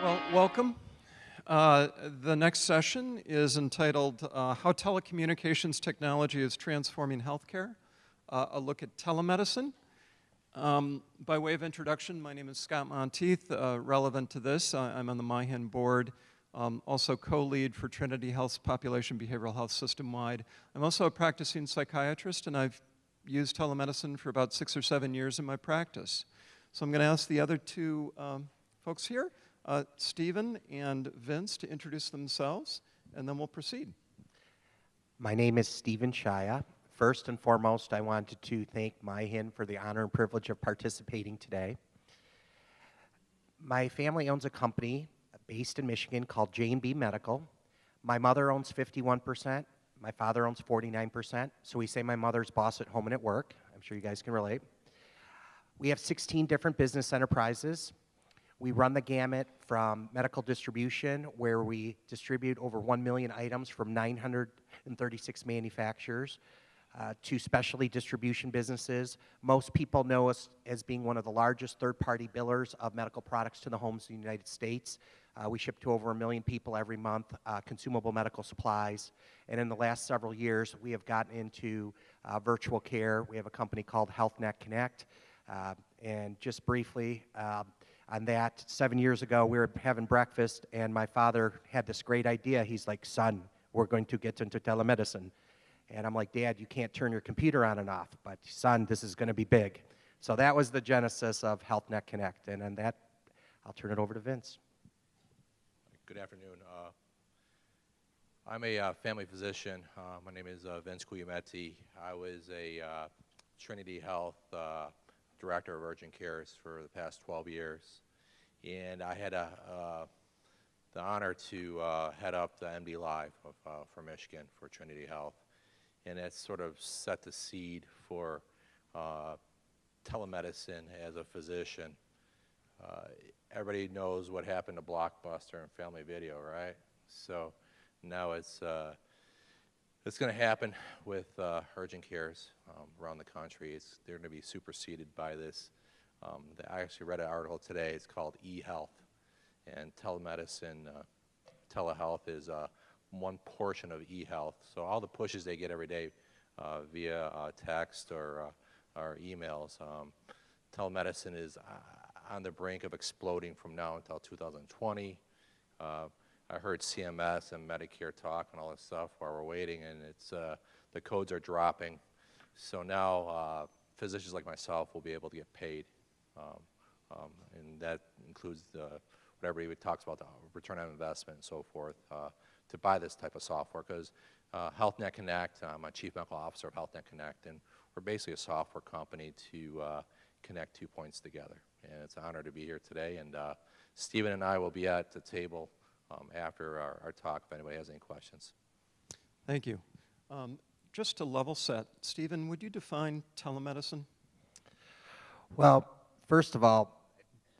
Well, welcome. The next session is entitled How Telecommunications Technology is Transforming Healthcare, a look at telemedicine. By way of introduction, my name is Scott Monteith. Relevant to this, I'm on the MiHIN board, also co-lead for Trinity Health's Population Behavioral Health System-wide. I'm also a practicing psychiatrist, and I've used telemedicine for about 6 or 7 years in my practice. So I'm going to ask the other two folks here, Stephen and Vince, to introduce themselves, and then we'll proceed. My name is Stephen Shaya. First and foremost, I wanted to thank MiHIN for the honor and privilege of participating today. My family owns a company based in Michigan called J&B Medical. My mother owns 51%. My father owns 49%. So we say my mother's boss at home and at work. I'm sure you guys can relate. We have 16 different business enterprises. We run the gamut from medical distribution, where we distribute over 1 million items from 936 manufacturers, to specialty distribution businesses. Most people know us as being one of the largest third-party billers of medical products to the homes in the United States. We ship to over 1 million people every month, consumable medical supplies. And in the last several years, we have gotten into virtual care. We have a company called HealthNet Connect. And just briefly, on that, 7 years ago, we were having breakfast, and my father had this great idea. He's like, "Son, we're going to get into telemedicine." And I'm like, "Dad, you can't turn your computer on and off, but son, this is going to be big." So that was the genesis of HealthNet Connect, and on that, I'll turn it over to Vince. Good afternoon. I'm a family physician. My name is Vince Cugliametti. I was a Trinity Health Director of Urgent Cares for the past 12 years, and I had the honor to head up the MD Live for Michigan for Trinity Health, and that sort of set the seed for telemedicine as a physician. Everybody knows what happened to Blockbuster and Family Video, right? So now it's going to happen with urgent cares around the country. They're going to be superseded by this. I actually read an article today. It's called e-health, and telemedicine, telehealth is one portion of e-health. So all the pushes they get every day via text or emails, telemedicine is on the brink of exploding from now until 2020. I heard CMS and Medicare talk and all this stuff while we're waiting, and it's the codes are dropping. So now physicians like myself will be able to get paid, and that includes what everybody talks about, the return on investment and so forth, to buy this type of software. Because HealthNet Connect, I'm a chief medical officer of HealthNet Connect, and we're basically a software company to connect 2 points together. And it's an honor to be here today, and Stephen and I will be at the table after our talk, if anybody has any questions. Thank you. Just to level set, Stephen, would you define telemedicine? Well, first of all,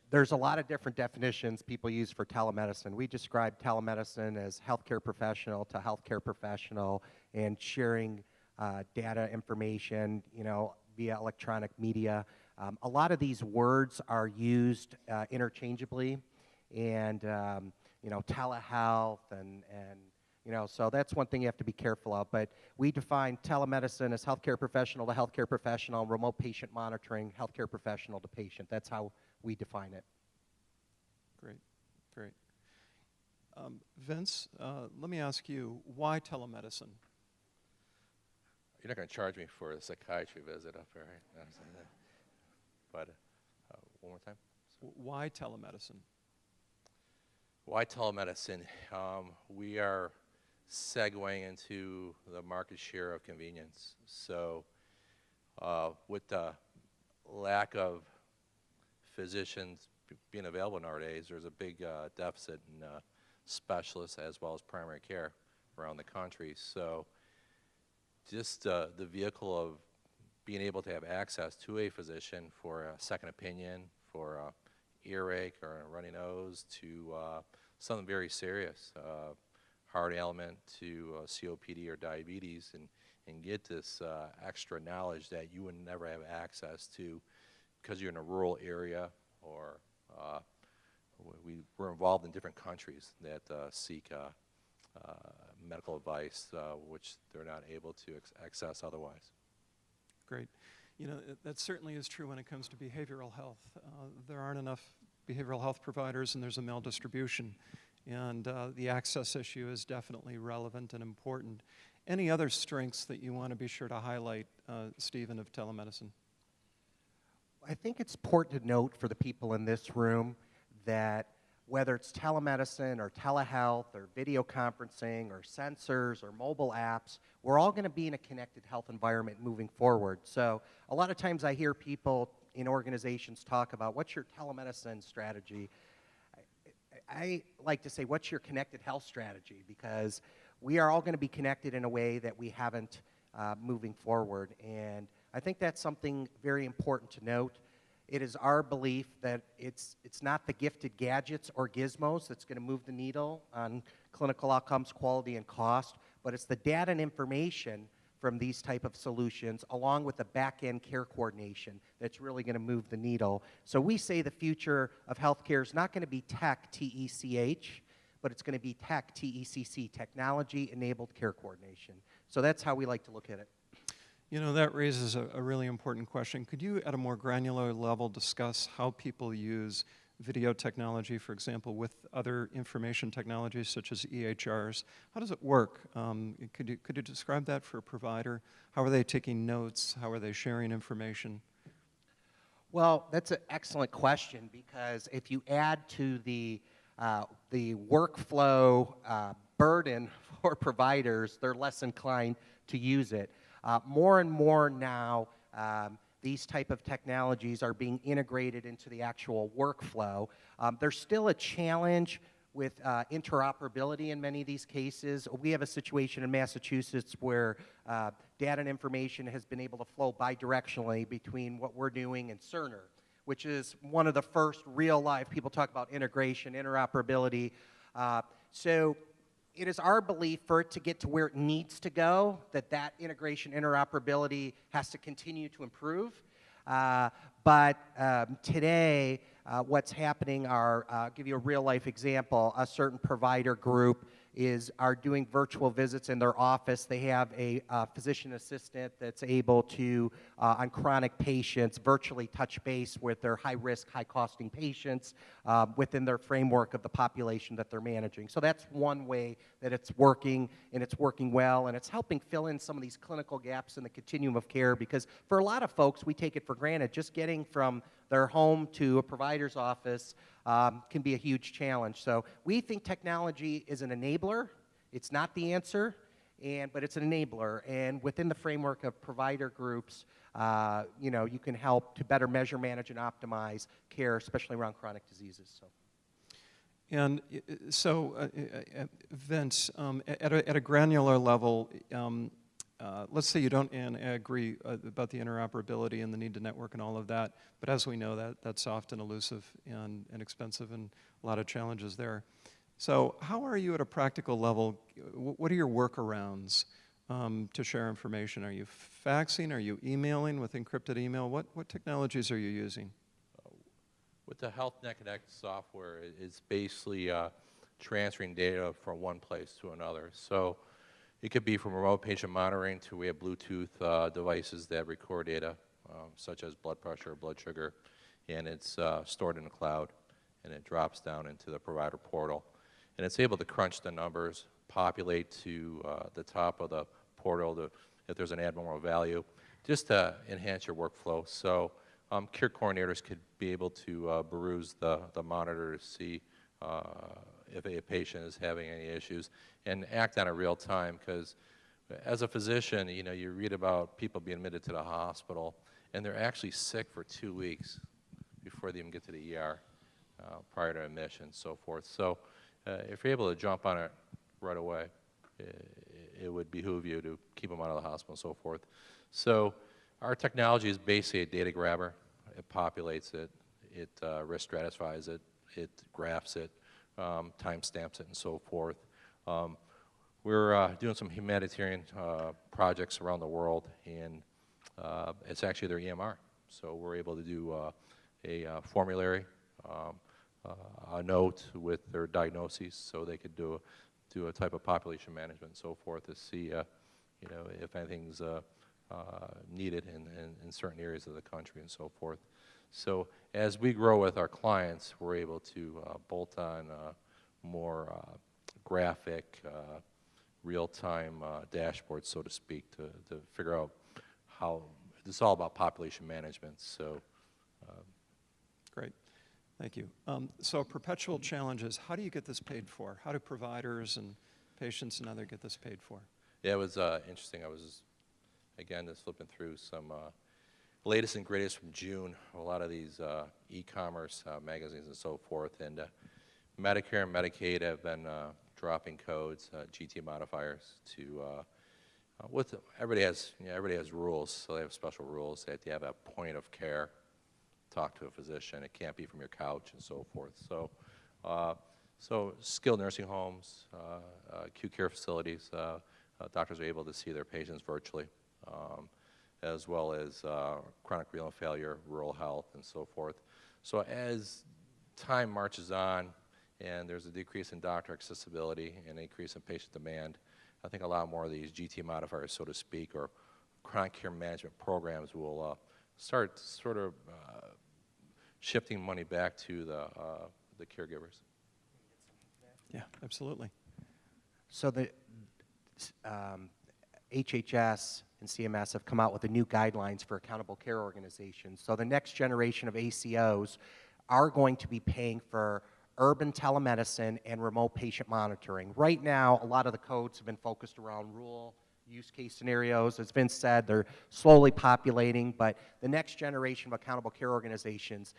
there's a lot of different definitions people use for telemedicine. We describe telemedicine as healthcare professional to healthcare professional and sharing data information, via electronic media. A lot of these words are used interchangeably, and telehealth and so that's one thing you have to be careful of. But we define telemedicine as healthcare professional to healthcare professional, remote patient monitoring, healthcare professional to patient. That's how we define it. Great. Vince, let me ask you, why telemedicine? You're not going to charge me for a psychiatry visit up here, right? But one more time. Why telemedicine? Why telemedicine? We are segueing into the market share of convenience. So with the lack of physicians being available nowadays, there's a big deficit in specialists as well as primary care around the country. So just the vehicle of being able to have access to a physician for a second opinion, for a earache or a runny nose, to something very serious, heart ailment, to COPD or diabetes, and get this extra knowledge that you would never have access to because you're in a rural area, or we're involved in different countries that seek medical advice, which they're not able to access otherwise. Great. You know, that certainly is true when it comes to behavioral health. There aren't enough behavioral health providers, and there's a maldistribution. And the access issue is definitely relevant and important. Any other strengths that you want to be sure to highlight, Stephen, of telemedicine? I think it's important to note for the people in this room that whether it's telemedicine or telehealth or video conferencing or sensors or mobile apps, we're all going to be in a connected health environment moving forward. So a lot of times I hear people in organizations talk about, what's your telemedicine strategy? I like to say, what's your connected health strategy? Because we are all going to be connected in a way that we haven't moving forward. And I think that's something very important to note. It is our belief that it's not the gifted gadgets or gizmos that's going to move the needle on clinical outcomes, quality, and cost, but it's the data and information from these type of solutions along with the back-end care coordination that's really going to move the needle. So we say the future of healthcare is not going to be tech, T-E-C-H, but it's going to be tech, T-E-C-C, technology-enabled care coordination. So that's how we like to look at it. You know, that raises a really important question. Could you, at a more granular level, discuss how people use video technology, for example, with other information technologies such as EHRs? How does it work? Could you describe that for a provider? How are they taking notes? How are they sharing information? Well, that's an excellent question, because if you add to the workflow burden for providers, they're less inclined to use it. More and more now, these type of technologies are being integrated into the actual workflow. There's still a challenge with interoperability in many of these cases. We have a situation in Massachusetts where data and information has been able to flow bidirectionally between what we're doing and Cerner, which is one of the first real life, people talk about integration, interoperability. So it is our belief, for it to get to where it needs to go, that integration, interoperability has to continue to improve. But today, what's happening are, I'll give you a real life example, a certain provider group are doing virtual visits in their office. They have a physician assistant that's able to, on chronic patients, virtually touch base with their high-risk, high-costing patients within their framework of the population that they're managing. So that's one way that it's working, and it's working well, and it's helping fill in some of these clinical gaps in the continuum of care, because for a lot of folks, we take it for granted. Just getting from their home to a provider's office can be a huge challenge. So we think technology is an enabler. It's not the answer, but it's an enabler. And within the framework of provider groups, you can help to better measure, manage, and optimize care, especially around chronic diseases. So. And so, Vince, at a granular level, let's say you don't, and I agree about the interoperability and the need to network and all of that, but as we know, that's often elusive and expensive, and a lot of challenges there. So how are you at a practical level, what are your workarounds to share information? Are you faxing? Are you emailing with encrypted email? What technologies are you using? With the HealthNet Connect software, it's basically transferring data from one place to another. So it could be from remote patient monitoring to, we have Bluetooth devices that record data, such as blood pressure, blood sugar, and it's stored in the cloud, and it drops down into the provider portal. And it's able to crunch the numbers, populate to the top of the portal if there's an abnormal value, just to enhance your workflow. So care coordinators could be able to peruse the monitor to see if a patient is having any issues and act on it real time, because as a physician, you read about people being admitted to the hospital and they're actually sick for 2 weeks before they even get to the ER prior to admission and so forth. So if you're able to jump on it right away, it would behoove you to keep them out of the hospital and so forth. So our technology is basically a data grabber. It populates it, it risk stratifies it, it graphs it, timestamps it, and so forth. We're doing some humanitarian projects around the world, and it's actually their EMR. So we're able to do a formulary a note with their diagnoses, so they could do a type of population management and so forth to see, if anything's needed in certain areas of the country and so forth. So as we grow with our clients, we're able to bolt on more graphic, real-time dashboards, so to speak, to figure out how, it's all about population management. So, Great. Thank you. So perpetual challenge is, how do you get this paid for? How do providers and patients and others get this paid for? yeah, it was interesting. I was, again, just flipping through some latest and greatest from June, a lot of these e-commerce magazines and so forth, and Medicare and Medicaid have been dropping codes, GT modifiers, to everybody has rules, so they have special rules. They have to have a point of care, talk to a physician. It can't be from your couch and so forth. So, so skilled nursing homes, acute care facilities, doctors are able to see their patients virtually, as well as chronic renal failure, rural health, and so forth. So as time marches on and there's a decrease in doctor accessibility and an increase in patient demand, I think a lot more of these GT modifiers, so to speak, or chronic care management programs will start sort of shifting money back to the caregivers. Yeah, absolutely. So the HHS and CMS have come out with the new guidelines for accountable care organizations. So the next generation of ACOs are going to be paying for urban telemedicine and remote patient monitoring. Right now, a lot of the codes have been focused around rural use case scenarios. It's been said they're slowly populating, but the next generation of accountable care organizations,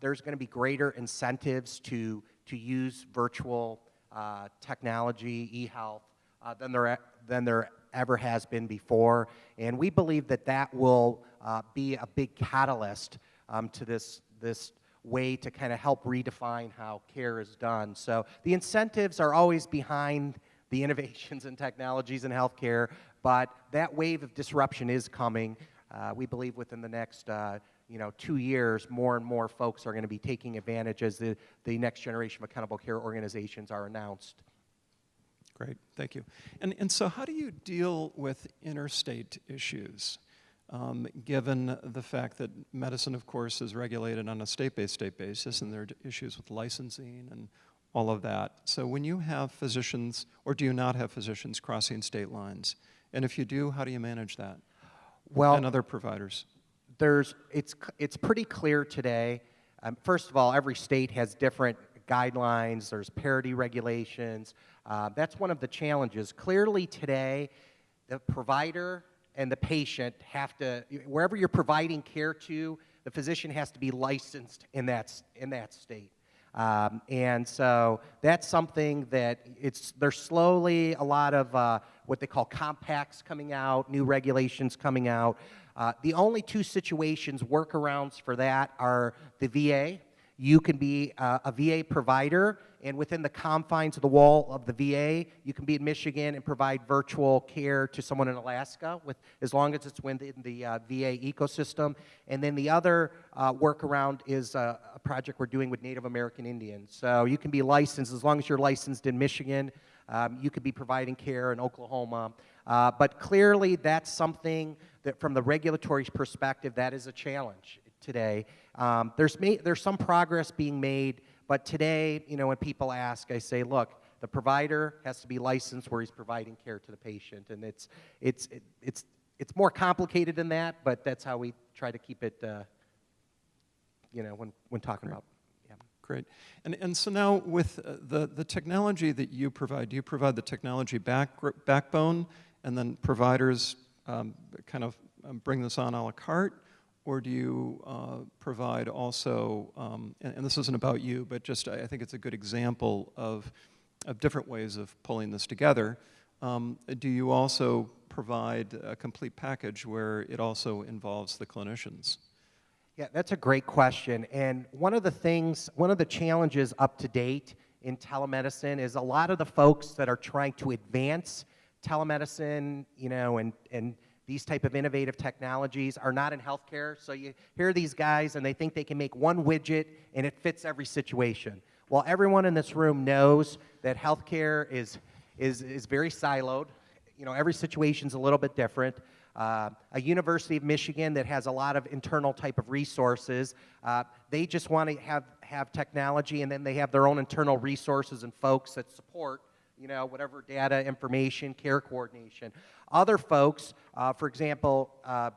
there's going to be greater incentives to use virtual technology, e-health, than there ever has been before. And we believe that that will be a big catalyst to this way to kind of help redefine how care is done. So the incentives are always behind the innovations and technologies in healthcare, but that wave of disruption is coming. We believe within the next 2 years, more and more folks are going to be taking advantage as the next generation of accountable care organizations are announced. Great, thank you. And so how do you deal with interstate issues, given the fact that medicine, of course, is regulated on a state-by-state basis, and there are issues with licensing and all of that. So when you have physicians, or do you not have physicians crossing state lines? And if you do, how do you manage that? Well, and other providers? It's pretty clear today. First of all, every state has different guidelines. There's parity regulations. That's one of the challenges. Clearly today, the provider and the patient have to, wherever you're providing care to, the physician has to be licensed in that state. And so that's something that there's slowly a lot of what they call compacts coming out, new regulations coming out. The only two situations, workarounds for that, are the VA. You can be a VA provider, and within the confines of the wall of the VA, you can be in Michigan and provide virtual care to someone in Alaska, as long as it's within the VA ecosystem. And then the other workaround is a project we're doing with Native American Indians. So you can be licensed, as long as you're licensed in Michigan, you could be providing care in Oklahoma. But clearly, that's something that, from the regulatory perspective, that is a challenge today. There's some progress being made, but today, when people ask, I say, look, the provider has to be licensed where he's providing care to the patient, and it's more complicated than that, but that's how we try to keep it, when talking about. Yeah. Great. And so now with the technology that you provide, do you provide the technology backbone, and then providers kind of bring this on a la carte? Or do you provide also, and this isn't about you, but just I think it's a good example of different ways of pulling this together. Do you also provide a complete package where it also involves the clinicians? Yeah, that's a great question. And one of the challenges up to date in telemedicine is a lot of the folks that are trying to advance telemedicine, and these type of innovative technologies are not in healthcare. So you hear these guys and they think they can make one widget and it fits every situation. Well, everyone in this room knows that healthcare is very siloed. You know, every situation's a little bit different. A University of Michigan that has a lot of internal type of resources, they just want to have technology, and then they have their own internal resources and folks that support, you know, whatever data, information, care coordination. Other folks, for example,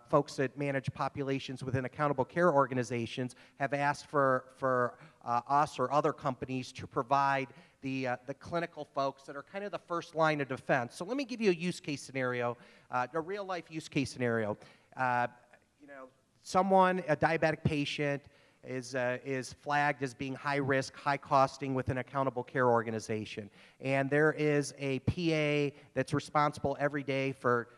folks that manage populations within accountable care organizations have asked for us or other companies to provide the clinical folks that are kind of the first line of defense. So let me give you a use case scenario, a real life use case scenario. You know, someone, a diabetic patient, is flagged as being high risk, high costing with an accountable care organization. And there is a PA that's responsible every day for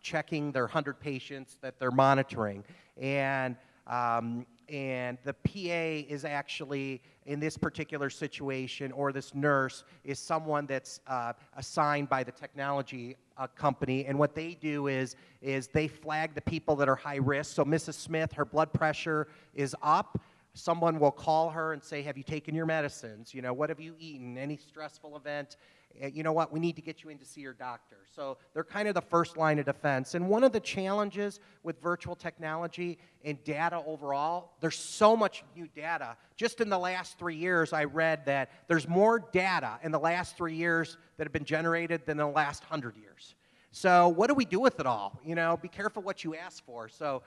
checking their 100 patients that they're monitoring. And the PA is actually, in this particular situation, or this nurse, is someone that's assigned by the technology company. And what they do is they flag the people that are high risk. So Mrs. Smith, her blood pressure is up. Someone will call her and say, have you taken your medicines? You know, what have you eaten? Any stressful event? You know what, we need to get you in to see your doctor. So they're kind of the first line of defense. And one of the challenges with virtual technology and data overall, there's so much new data. Just in the last 3 years, I read that there's more data in the last 3 years that have been generated than in the last 100 years. So what do we do with it all? You know, be careful what you ask for. So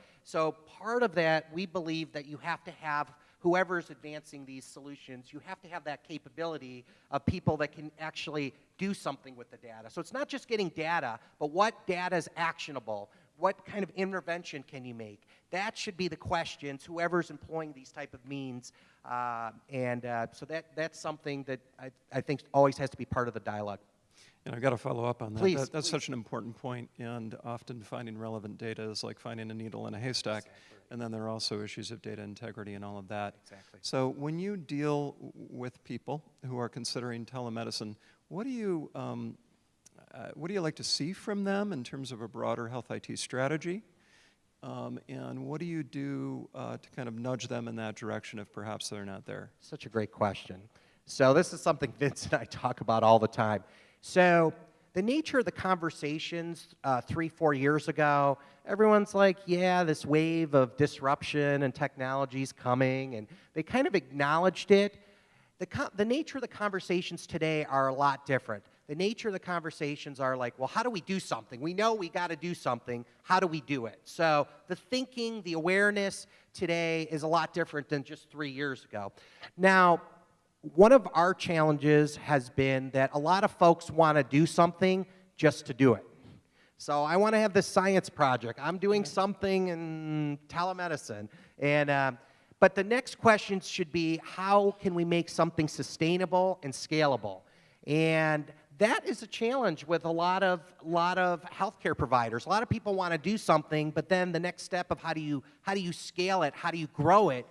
part of that, we believe that you have to have, whoever's advancing these solutions, you have to have that capability of people that can actually do something with the data. So it's not just getting data, but what data is actionable? What kind of intervention can you make? That should be the questions, whoever's employing these type of means. So that's something that I think always has to be part of the dialogue. And I've got to follow up on that. Please, That's please. such an important point, and often finding relevant data is like finding a needle in a haystack. Exactly. And then there are also issues of data integrity and all of that. Exactly. So when you deal with people who are considering telemedicine, what do you like to see from them in terms of a broader health IT strategy? And what do you do to kind of nudge them in that direction if perhaps they're not there? Such a great question. So this is something Vince and I talk about all the time. So the nature of the conversations 3-4 years ago, everyone's like, yeah, this wave of disruption and technology's coming, and they kind of acknowledged it. The nature of the conversations today are a lot different. The nature of the conversations are like, well, how do we do something? We know we got to do something. How do we do it? So the thinking, the awareness today is a lot different than just 3 years ago. Now, one of our challenges has been that a lot of folks want to do something just to do it. So I want to have this science project. I'm doing something in telemedicine. But the next question should be, how can we make something sustainable and scalable? And that is a challenge with a lot of healthcare providers. A lot of people want to do something, but then the next step of how do you scale it, how do you grow it,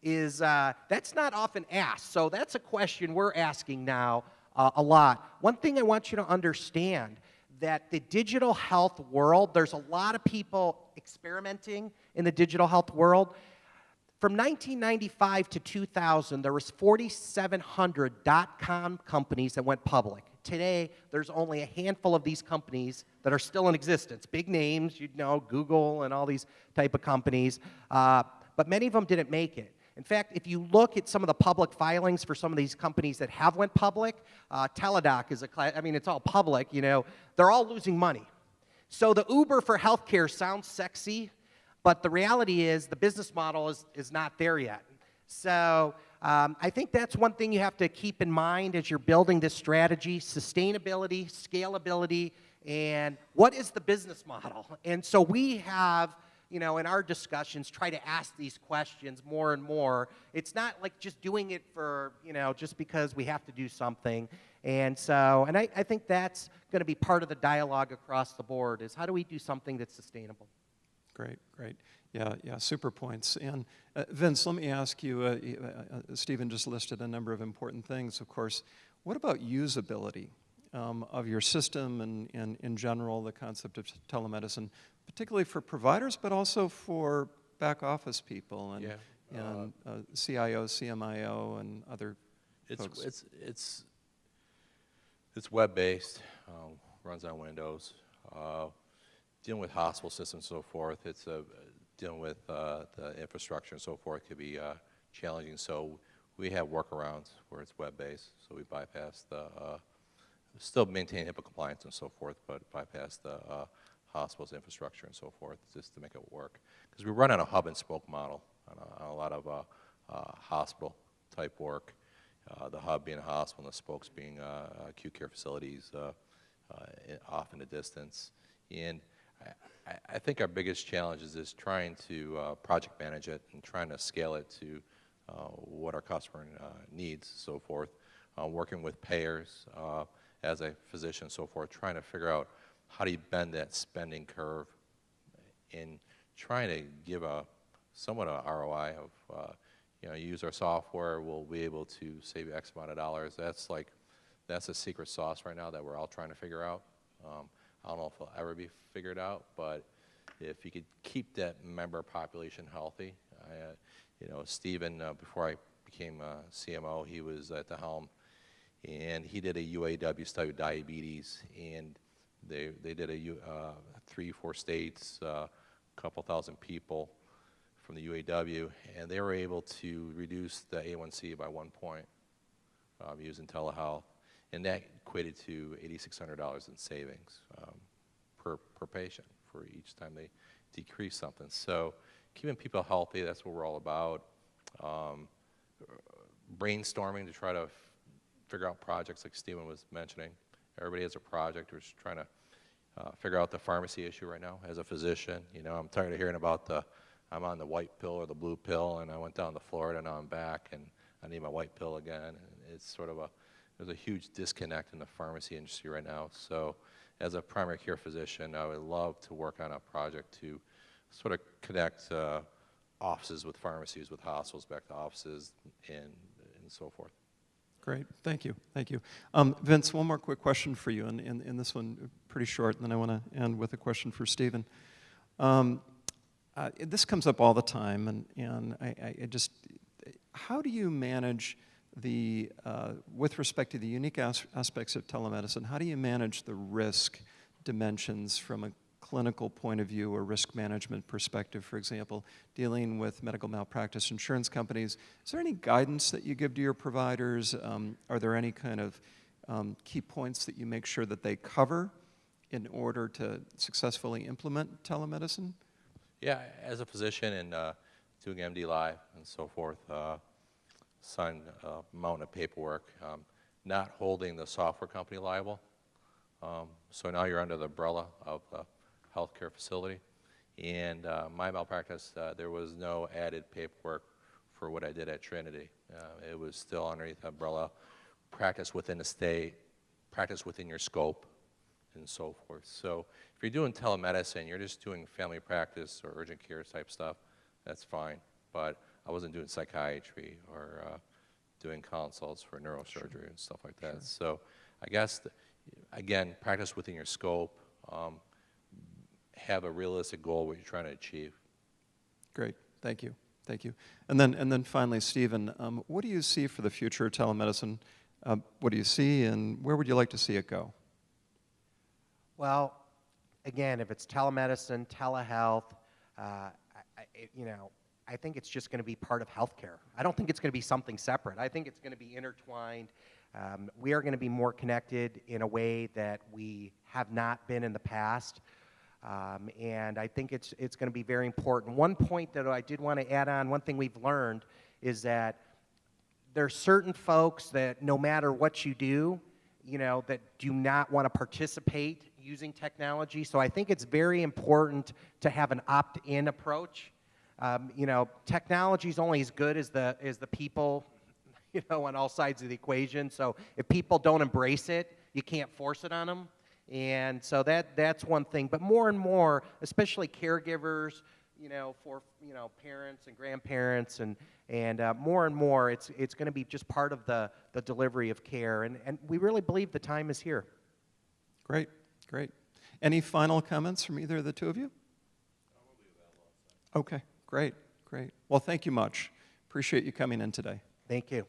is that's not often asked. So that's a question we're asking now a lot. One thing I want you to understand, that the digital health world, there's a lot of people experimenting in the digital health world. From 1995 to 2000, there was 4,700 .com companies that went public. Today, there's only a handful of these companies that are still in existence. Big names, you'd know, Google and all these type of companies, but many of them didn't make it. In fact, if you look at some of the public filings for some of these companies that have went public, Teladoc is it's all public, you know, they're all losing money. So the Uber for healthcare sounds sexy, but the reality is the business model is not there yet. So I think that's one thing you have to keep in mind as you're building this strategy: sustainability, scalability, and what is the business model? And so we have, you know, in our discussions, try to ask these questions more and more. It's not like just doing it for, you know, just because we have to do something. And so, I think that's going to be part of the dialogue across the board, is how do we do something that's sustainable? Great, great. Yeah, super points. And Vince, let me ask you, Stephen just listed a number of important things, of course. What about usability? of your system and in general, the concept of telemedicine, particularly for providers, but also for back office people and, CIO, CMIO, and other folks? It's web-based, runs on Windows. Dealing with hospital systems and so forth, it's dealing with the infrastructure and so forth could be challenging. So we have workarounds where it's web-based. So we bypass still maintain HIPAA compliance and so forth, but bypass the hospital's infrastructure and so forth just to make it work. Because we run on a hub and spoke model on a lot of hospital type work. The hub being a hospital and the spokes being acute care facilities off in the distance. And I think our biggest challenge is trying to project manage it and trying to scale it to what our customer needs, so forth. Working with payers as a physician and so forth, trying to figure out how do you bend that spending curve in trying to give somewhat a ROI of, you use our software, we'll be able to save you X amount of dollars. That's a secret sauce right now that we're all trying to figure out. I don't know if it'll ever be figured out, but if you could keep that member population healthy, Stephen, before I became CMO, he was at the helm, and he did a UAW study of diabetes, and they did 3-4 states, a couple thousand people from the UAW, and they were able to reduce the A1C by 1 point using telehealth, and that equated to $8,600 in savings per patient for each time they decrease something. So keeping people healthy, that's what we're all about. Brainstorming to try to figure out projects like Stephen was mentioning. Everybody has a project. We're just trying to figure out the pharmacy issue right now as a physician. I'm tired of hearing about I'm on the white pill or the blue pill, and I went down to Florida, and now I'm back, and I need my white pill again. And it's sort of there's a huge disconnect in the pharmacy industry right now. So as a primary care physician, I would love to work on a project to sort of connect offices with pharmacies, with hospitals back to offices, and so forth. Great, thank you, thank you. Vince, one more quick question for you, and this one pretty short, and then I want to end with a question for Stephen. This comes up all the time, and I just, how do you manage with respect to the unique aspects of telemedicine, how do you manage the risk dimensions from a clinical point of view or risk management perspective, for example, dealing with medical malpractice insurance companies? Is there any guidance that you give to your providers? Are there any kind of key points that you make sure that they cover in order to successfully implement telemedicine? Yeah, as a physician and doing MD Live and so forth, signed a mountain of paperwork, not holding the software company liable. So now you're under the umbrella of the healthcare facility. And my malpractice, there was no added paperwork for what I did at Trinity. It was still underneath the umbrella, practice within the state, practice within your scope, and so forth. So if you're doing telemedicine, you're just doing family practice or urgent care type stuff, that's fine. But I wasn't doing psychiatry or doing consults for neurosurgery and stuff like that. Sure. So I guess, again, practice within your scope, have a realistic goal what you're trying to achieve. Great, thank you, thank you. And then finally, Stephen, what do you see for the future of telemedicine? What do you see, and where would you like to see it go? Well, again, if it's telemedicine, telehealth, I think it's just going to be part of healthcare. I don't think it's going to be something separate. I think it's going to be intertwined. We are going to be more connected in a way that we have not been in the past. And I think it's going to be very important. One point that I did want to add on, one thing we've learned is that there are certain folks that no matter what you do, that do not want to participate using technology. So I think it's very important to have an opt-in approach. Technology is only as good as the people, on all sides of the equation. So if people don't embrace it, you can't force it on them. And so that's one thing. But more and more, especially caregivers, for parents and grandparents, and more and more, it's going to be just part of the delivery of care. And we really believe the time is here. Great, great. Any final comments from either of the two of you? Okay, great, great. Well, thank you much. Appreciate you coming in today. Thank you.